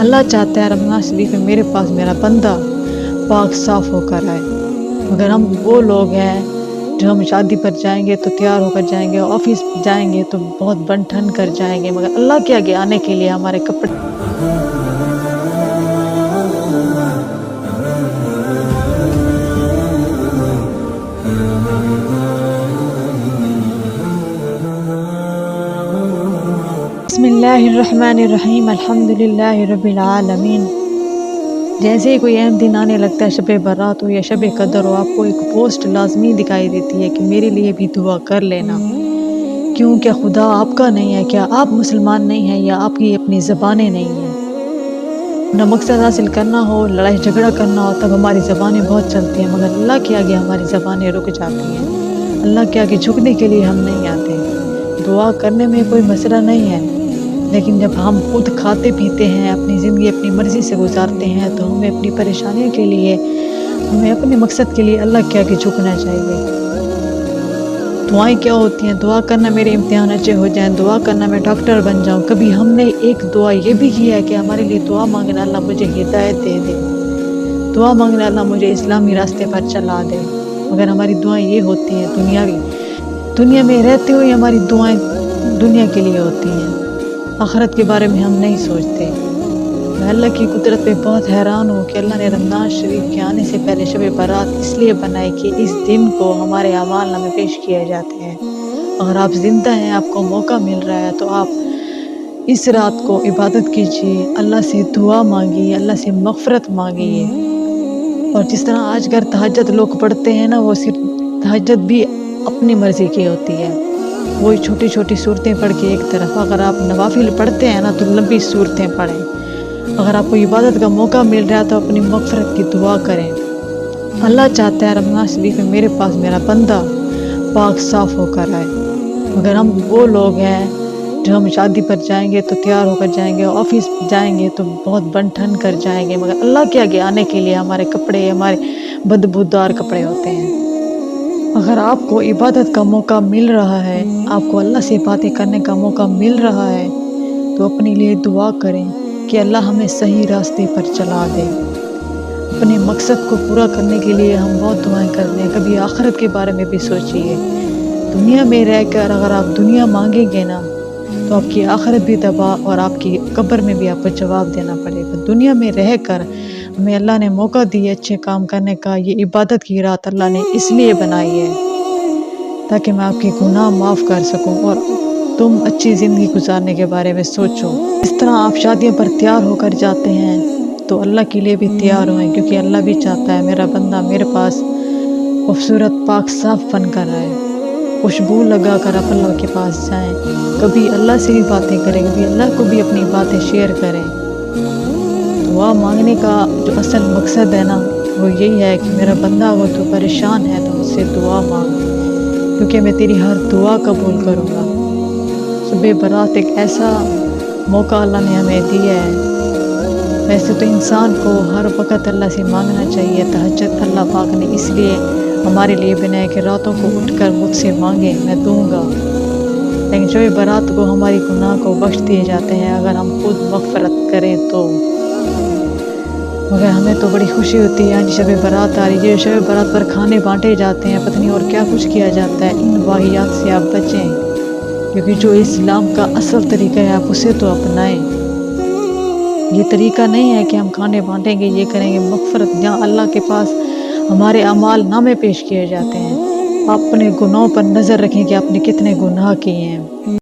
اللہ چاہتا ہے رمضان شریف میں میرے پاس میرا بندہ پاک صاف ہو کر آئے، مگر ہم وہ لوگ ہیں جو ہم شادی پر جائیں گے تو تیار ہو کر جائیں گے، آفس جائیں گے تو بہت بن ٹھن کر جائیں گے، مگر اللہ کے آگے آنے کے لیے ہمارے کپڑے بسم اللہ الرحمن الرحیم الحمدللہ رب العالمین۔ جیسے ہی کوئی اہم دن آنے لگتا ہے، شب برات ہو یا شب قدر ہو، آپ کو ایک پوسٹ لازمی دکھائی دیتی ہے کہ میرے لیے بھی دعا کر لینا، کیوں کیا خدا آپ کا نہیں ہے؟ کیا آپ مسلمان نہیں ہیں یا آپ کی اپنی زبانیں نہیں ہیں؟ اپنا مقصد حاصل کرنا ہو، لڑائی جھگڑا کرنا ہو، تب ہماری زبانیں بہت چلتی ہیں، مگر اللہ کے آگے ہماری زبانیں رک جاتی ہیں۔ اللہ کے آگے جھکنے کے لیے ہم نہیں آتے۔ دعا کرنے میں کوئی مسئلہ نہیں ہے، لیکن جب ہم خود کھاتے پیتے ہیں، اپنی زندگی اپنی مرضی سے گزارتے ہیں، تو ہمیں اپنی پریشانیوں کے لیے، ہمیں اپنے مقصد کے لیے اللہ کے آگے جھکنا چاہیے۔ دعائیں کیا ہوتی ہیں؟ دعا کرنا میرے امتحان اچھے ہو جائیں، دعا کرنا میں ڈاکٹر بن جاؤں۔ کبھی ہم نے ایک دعا یہ بھی کیا ہے کہ ہمارے لیے دعا مانگنا اللہ مجھے ہدایت دے دے، دعا مانگنا اللہ مجھے اسلامی راستے پر چلا دے، مگر ہماری دعائیں یہ ہوتی ہیں دنیاوی، دنیا میں رہتے ہوئے ہماری دعائیں دنیا کے لیے ہوتی ہیں، آخرت کے بارے میں ہم نہیں سوچتے۔ میں اللہ کی قدرت پہ بہت حیران ہوں کہ اللہ نے رمضان شریف کے آنے سے پہلے شب برات اس لیے بنائی کہ اس دن کو ہمارے اعمال نامے پیش کیے جاتے ہیں۔ اگر آپ زندہ ہیں، آپ کو موقع مل رہا ہے، تو آپ اس رات کو عبادت کیجیے، اللہ سے دعا مانگیے، اللہ سے مغفرت مانگیے۔ اور جس طرح آج کل تہجد لوگ پڑھتے ہیں نا، وہ صرف تہجد بھی اپنی مرضی کی ہوتی ہے، وہی چھوٹی چھوٹی صورتیں پڑھ کے ایک طرف۔ اگر آپ نوافل پڑھتے ہیں نا تو لمبی صورتیں پڑھیں۔ اگر آپ کو عبادت کا موقع مل رہا ہے تو اپنی مغفرت کی دعا کریں۔ اللہ چاہتا ہے رمضان شریف میں میرے پاس میرا بندہ پاک صاف ہو کر آئے، مگر ہم وہ لوگ ہیں جو ہم شادی پر جائیں گے تو تیار ہو کر جائیں گے، آفس جائیں گے تو بہت بن ٹھن کر جائیں گے، مگر اللہ کے آگے آنے کے لیے ہمارے کپڑے ہمارے بدبودار کپڑے ہوتے ہیں۔ اگر آپ کو عبادت کا موقع مل رہا ہے، آپ کو اللہ سے باتیں کرنے کا موقع مل رہا ہے، تو اپنے لیے دعا کریں کہ اللہ ہمیں صحیح راستے پر چلا دے۔ اپنے مقصد کو پورا کرنے کے لیے ہم بہت دعائیں کرتے ہیں، کبھی آخرت کے بارے میں بھی سوچیے۔ دنیا میں رہ کر اگر آپ دنیا مانگیں گے نا، تو آپ کی آخرت بھی تباہ اور آپ کی قبر میں بھی آپ کو جواب دینا پڑے گا۔ دنیا میں رہ کر ہمیں اللہ نے موقع دی اچھے کام کرنے کا، یہ عبادت کی رات اللہ نے اس لیے بنائی ہے تاکہ میں آپ کے گناہ معاف کر سکوں اور تم اچھی زندگی گزارنے کے بارے میں سوچو۔ اس طرح آپ شادیوں پر تیار ہو کر جاتے ہیں تو اللہ کے لیے بھی تیار ہوئیں، کیونکہ اللہ بھی چاہتا ہے میرا بندہ میرے پاس خوبصورت پاک صاف بن کر آئے، خوشبو لگا کر آپ اللہ کے پاس جائیں، کبھی اللہ سے بھی باتیں کریں، کبھی اللہ کو بھی اپنی باتیں شیئر کریں۔ دعا مانگنے کا جو اصل مقصد ہے نا، وہ یہی ہے کہ میرا بندہ اگر تو پریشان ہے تو مجھ سے دعا مانگ، کیونکہ میں تیری ہر دعا قبول کروں گا۔ شب برات ایک ایسا موقع اللہ نے ہمیں دیا ہے۔ ویسے تو انسان کو ہر وقت اللہ سے مانگنا چاہیے، تہجد اللہ پاک نے اس لیے ہمارے لیے بنایا کہ راتوں کو اٹھ کر مجھ سے مانگے میں دوں گا، لیکن شب برات کو ہماری گناہ کو بخش دیے جاتے ہیں اگر ہم خود مغفرت کریں تو۔ مگر ہمیں تو بڑی خوشی ہوتی ہے آج شب برات آ رہی ہے، شب برات پر کھانے بانٹے جاتے ہیں، پتہ نہیں اور کیا کچھ کیا جاتا ہے۔ ان واقعات سے آپ بچیں، کیونکہ جو اسلام کا اصل طریقہ ہے آپ اسے تو اپنائیں۔ یہ طریقہ نہیں ہے کہ ہم کھانے بانٹیں گے، یہ کریں گے۔ مغفرت جہاں اللہ کے پاس ہمارے اعمال نامے پیش کیے جاتے ہیں، آپ اپنے گناہوں پر نظر رکھیں کہ آپ نے کتنے گناہ کیے ہیں۔